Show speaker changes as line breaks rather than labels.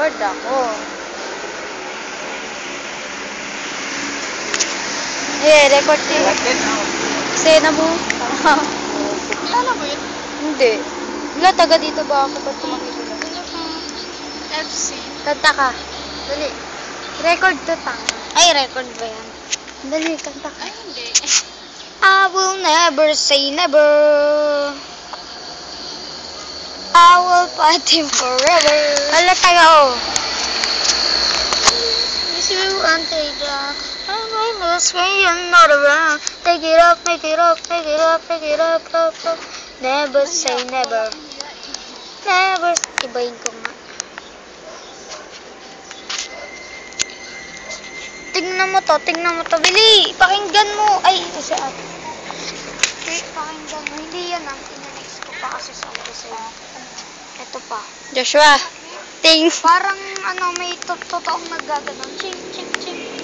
Nagre-record ako. Record din. Sena mo.
Kilala mo yun?
Hindi. Wala, taga dito ba ako? Ba't kumakita lang?
Ano kang FC?
Kanta ka. Dali. Record to, tanga.
Ay, record ba yan?
Dali, kanta ka.
Ay, hindi.
I will never say never. I will fight him forever. Hala, taga oh.
If you want to take back,
I'm going to say you're not around. Take it up, make it up, make it up, make it up, up, up. Never say never. Never. Ibahin ko nga. Tingnan mo to. Bili, pakinggan mo. Ay, ito siya. Pakinggan mo. Hindi yan ang ina-next ko pa kasi sabi ko sa'yo. Ito pa.
Joshua, thanks.
Parang ano, may totoong naggaganon. Ching, ching, ching.